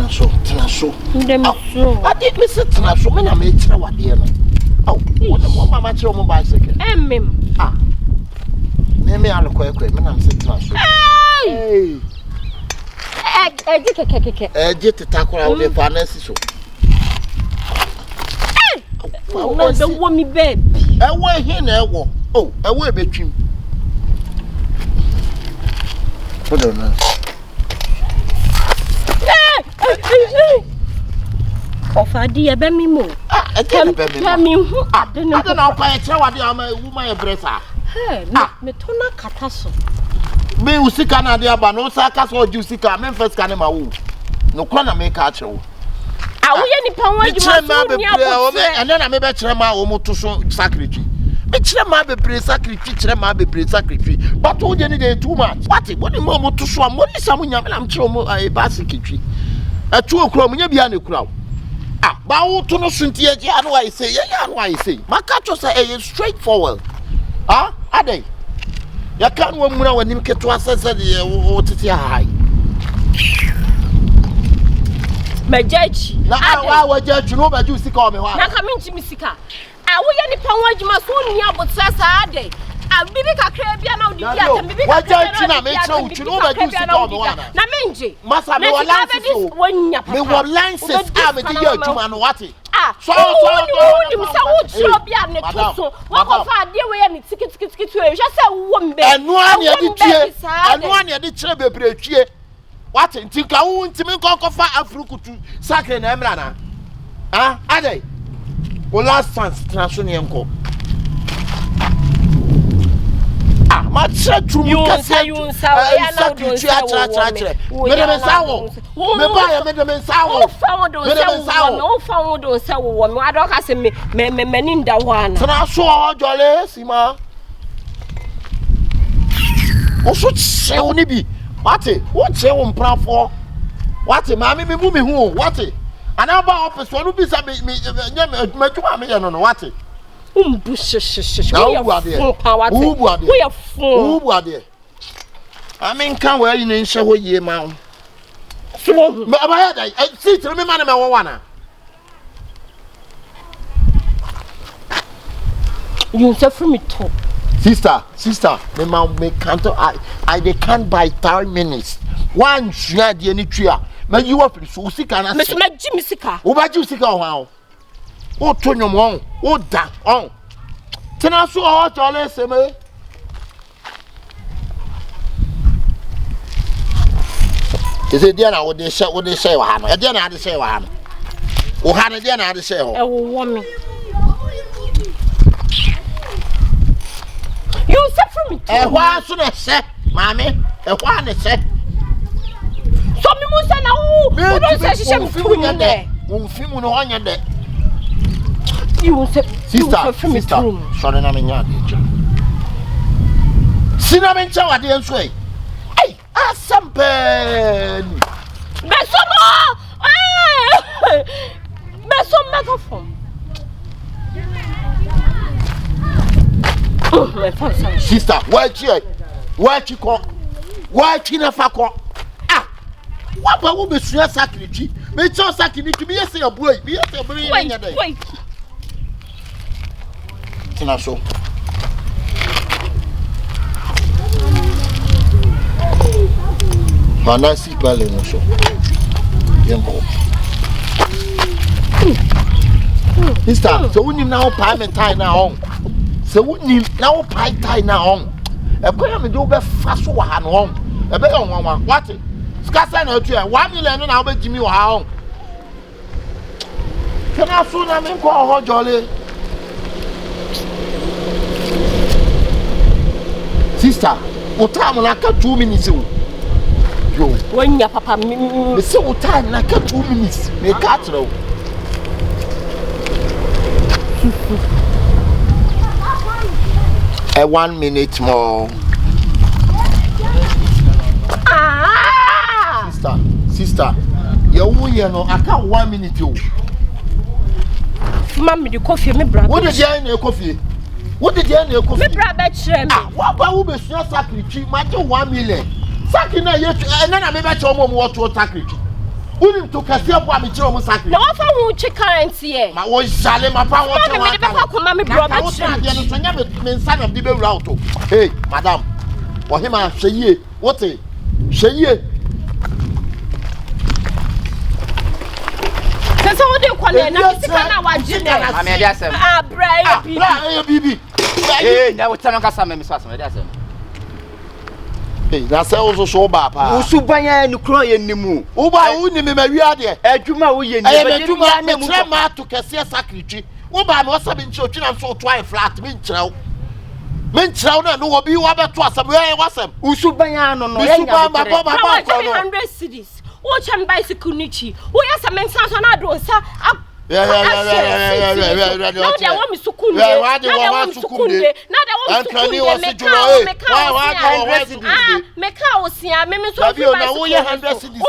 Tenaso. I did miss it, Tenaso. Men, I made sure what dear. Oh, what the mama throw my bicycle? Ah, maybe I'll quite quick. Men, I'm sitting Tenaso. Hey, I did to tackle out the finances. Oh, no, don't want me, babe. I went here now. Oh, I will bet you. Put on us. Of a dear Bemimo. I can't be who I don't know why I tell what I'm a woman breath. Metona Catasso. Me who see Canada, but no sarcasm or juicy car, Memphis Canema. No corner make a show. Are we any power? And then I may bet Trema almost to sacrifice. Trema be pre sacrifice, Trema be pre sacrifice. But who did it too much? What the moment to swam? What is someone I'm chomo a basket? A 2 o'clock, behind the crowd. Ah, Bao to no Suntia, I know I say, yeah, I say. My catcher say straightforward. Ah, are they? You can't woman when you get to us as a high. My judge, now I was judge, you know, but you see, call me. Now come into Missika. I will any power you must own here, but Sasa day. I'll be a Caribbean out the what judge you make so you know that you see, call me. Namenji, must have no lances when you were lances. I'm a dear to man, what it? Ah, so what of our dear way and tickets just a woman, and one year the trouble break here. What in think I won't to make off Africa to Sacred Emrana? Ah, are they? Well, last chance, Transunianco. Ah, my church, you say you what it? What's your own plan for? What it, mammy, me moving home? What it? And I'm about office for Lubis. I mean, what it? Who are there? I mean, come where you show what ye mount. So, I see to me, man, I you suffer me too. Sister, me mount me can't. I they can't buy 5 minutes. One share the any tree. May you up so sick and Miss Jimmy Sika. Oh, but you sick how? Oh, turn your mouth. Oh, da. Oh, tell us so hot, all say me. Is it dinner? What they say? What they say? What? A dinner? They say what? Oh, had a dinner? They say. Oh, woman. You suffer me. Why should I say, Mammy? Why they say? So me must say now. You don't say she should be in there. Film on your day. You say, sister. Sorry, I'm in your cinnamon chow at the end way. Hey, some pen. Besom megaphone. Sister, why you call? Why never call? Ah, what will be sacrilege? Make sure sacrilege to be a boy. Be a boy. Wait. Tinaso. Manasi Pale no show. Yembo. Sister, so we now pay me tie now. So we now pay tie now. E kwa me do be fa so wa ha no. E be on what? Skasa na otu e 1 million na be jimi wa ha. Kana so na me ko ho jole. Sister, what time like 2 minutes? Yo, when your papa me say what time like 2 minutes? Me catch now. A 1 minute more. Ah! Sister, you know I can't 1 minute you. Mommy, the coffee, me brother. What did you in your coffee? What did you in your coffee? Me brother, ah, what about we be sacrifice? Match 1 million. Sacrifice, and then I may bet your mom what to sacrifice. Unim to kase abo a me kire mo sakre. Na wafa hu che currency e. Ma wo jale ma pa wo che wa. Me be fa ko ma me bro ba kire. Na no sonya me nsa of the be wura auto. Hey, madam. Wo hima hweye. What e? Hweye. Sasa wo de kwale na sika na waje ne. Mama dey asem. Ah, bra bibi. Bra bibi. Eh, na wo tama kasa me so asem dey asem. Hey, na say wo so ba pa. Wo su banya ni kro ye nimu. Wo ba wo ni me ma wi ade. Adwuma wo ye ni. Adwuma me kire ma to kase sakritwi. Wo ba me wo sabe nchi otwina so to ai flat me nkyerɛ wo. Me nkyerɛ wo na no wo bi wo ba to asem ye wasem. Wo su banya no no. Wo su ba ba ko no. 100 cities. Wo chem bicycle nichi. Wo ya sa mensa so na do sa. Yeah. Now they want me sukunde. Now they want me sukunde. Now they want me sukunde. Meka osia me so fi na wo ye 100 cities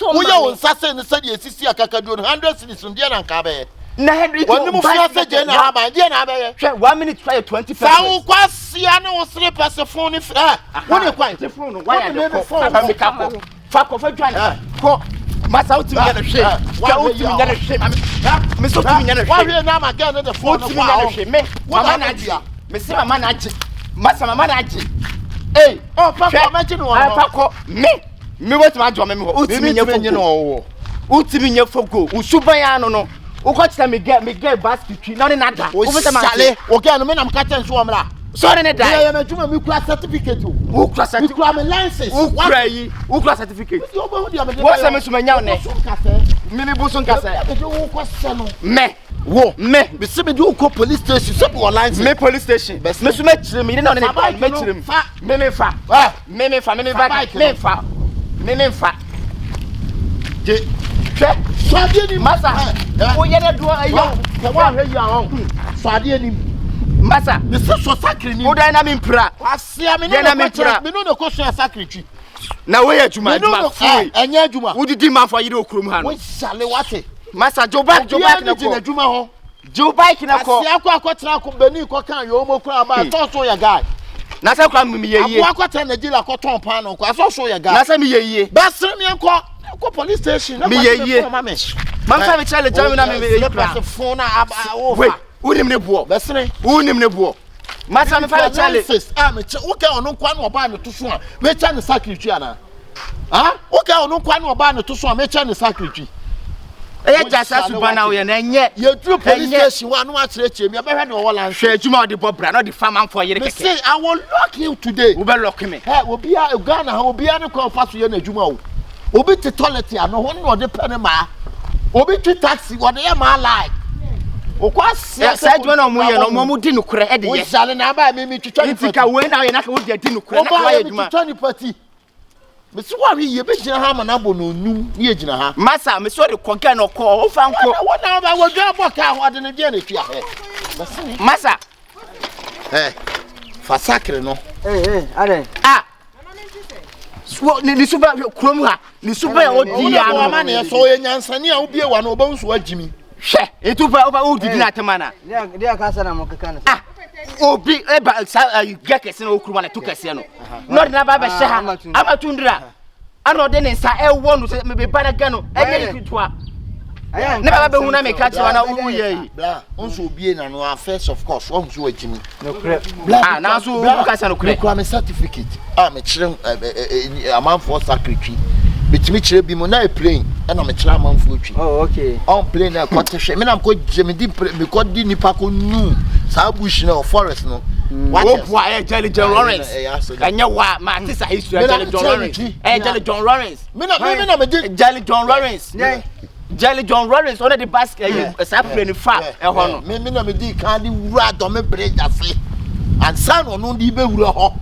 wo ye won sase ne sade esisi akakadu 100 cities ndie na nka be na Henry wonu mu fia se je na ha ba ndie na be ye hwe 1 minute try 20 sa wo kwasia na wo sere pese phone wo ne kwan phone why dey phone fa ko fa dwan ko masa uti mi na hwe wa uti mi na hwe me so uti mi na hwe wa hwe na ma ga na the phone uti mi na hwe me mama na ji me se mama na ji masa mama na ji eh oh papa ma ji no papa ko me wait ma jo me ho uti mi nya fogo uti mi nya fogo usuban ya no uko chita me get basket tree na ne nada o sale o ga no me na mka chen so omra sorry ne die ya me tuma me kura certificate o kura certificate me kura me license o kura certificate yo ba dia me wo se me suma nya ne me bu so nkase wo ko se no me wo me se me do ko police station se be license me police station me suma chire me na ne me chire me fa me fa je swade ni masa wo ye ne do ayo wa hwe ya hon swade ni masa me se so sakre ni wo dai na me mpra asia me no me no no ko so sakre twi na wo ye adwuma free enya adwuma wo didi man for yire okrom ha no wo sale wate masa Joe Bike na ko adwuma ho Joe Bike na ko asia ko tra ko bani ko kan yo mo kura ba so ya guy na sa kwa mi ye abu akota Nigeria ko ton pan no ko so ya guy na sa mi ye basre mi ko police station na mi ye man fa me chale jam na me ye pra phone na wo wait unim ne buo basre unim ne buo masa me fa chale me che wo ka ono kwa na oba ne to so a me cha ne secretary ana wo ka ono kwa na oba ne to so a me cha ne secretary e ja sa su bana wo ye na enye ye true police station wa no a kire mi abehwe ne wo lan hwe adwuma odi bobra no di farm for yire keke me say I will lock you today wo be lock me obi a Ghana ha obi a ne ko fa so ye na adwuma wo obi te toilet ya no ho no de pene ma obi tu taxi wo de ye ma like okwasia sa adwuma na mo ye no mo di no kure e de ye wo jale na ba mi twitwa ni tika we na ye na ka wo di no kure na ka ye adwuma twitwa ni party me si wa ye be gina ha ma na bo no num ni ye gina ha masa me so de konka no ko wo fa nko wo na ba wo dwa boka ho de ne de na twia masa fa sakre no are ni suba krom ha ni suba ya odi ya no ma na so ye nyansane a wo bie wa no obo nso agimi hwe etupa oba odi na temana dia ka sana mo kaka na obi eba gekese na okuruma na tukase no no de na ba hye ha amatundira ana ode ne nsa ewo no me be bana ga no enye kitwa ne ba be hu na me ka chewa na wo ye yi bla onso obie na no first of course wo nso agimi no kre na so kasa no kre me certificate me kire amanfo secretary bitimi kire bi mo na plane na me kire amanfo twi oh okay on plane na ko tehwe me na ko jemi di me ko di nipa ko nu sa bush na forest no wo bua e Jelly John Lawrence kanya wa ma tisa history Jelly John Lawrence Jelly John Lawrence me na me di Jelly John Lawrence Jelly John Lawrence on the basket sa plane fa e ho no me na me di kan di wura do me bridge ase and san no di be wura ho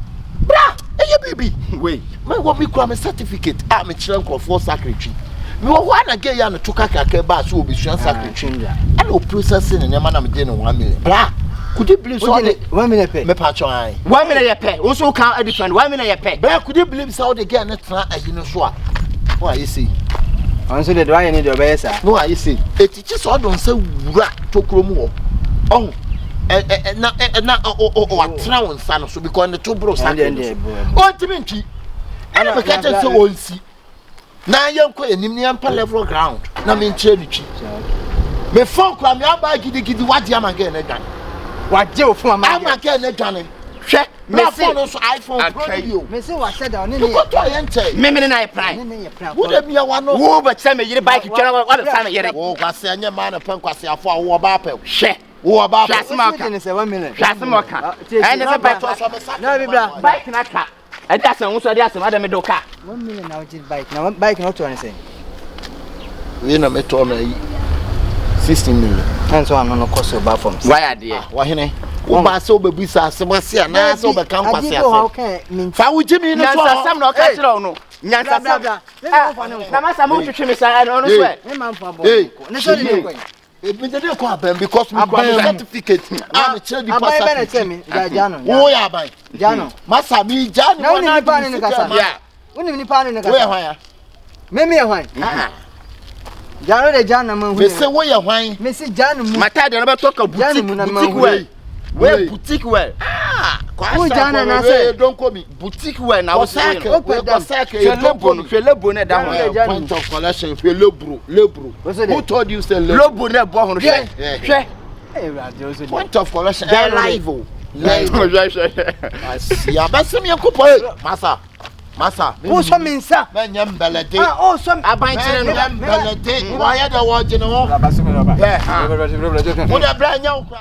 bra eye bibi we me wo me kura me certificate me kire nkrofo secretary me wo na ge ya no tuka kaka ba so obi suan secretary and o processing ne ma na me de no 1 million bra could you believe so 1 minute pay me patch on 1 minute ye pay wo so kan different 1 minute ye pay bra could you believe so the girl na tra ayi no so a what you see on so the do I need your be sir no I see etichi so don say wura tokrom ho oh na o atra won sa no so because the two bros na o timi nti ana me ka say onsi na yenko enim ne yampa level ground na me nkyere ni twi me phone kwa me aba gidi wadi amage na dwan waje wo fun amage amage na dwan hwe me phone so iPhone Pro video me say wa said on ni ko to yente me na prime wo de bia wa no wo ba tse me yire bike twara wa ba fa me yire wo kwase anya ma na pen kwase afo wo ba pa hwe wo ba pa ni say 1 million hwase mo ka e ne se bike na bi bra bike na ka e da san wo so de asem adam do ka 1 million na which bike na bike not to say we na me to na yi 16 million and so no cost your back from why are there wa hene wo ba se obebisa asemase na se obekan kwase ase fa wo jimi no so nyansa sam na o ka kire o no nyansa sam na ma sam twetwe me sa no so e me man fa bo ne so de ko e me de ko aban because me kwa certificate am chere di pass aban tell me jano wo ya aban jano masa mi jano na ni pa ni kasa ya woni ni pa ni kasa wo ya hwan ya me ya hwan jano de jano man hu me se wo ya hwan me se jano mu mata de no be to ka boutique well we boutique well wo jano na say don't call me boutique well na wo say ko sake Felebo ne da ho point of collection lebro who told you say lobo ne bo ho hwe point of collection live ya basim yankopo masa wo so me nsa men yam belede o so aban kire no belede wa ya da wo gine wo basim no ba wo da bra nya wo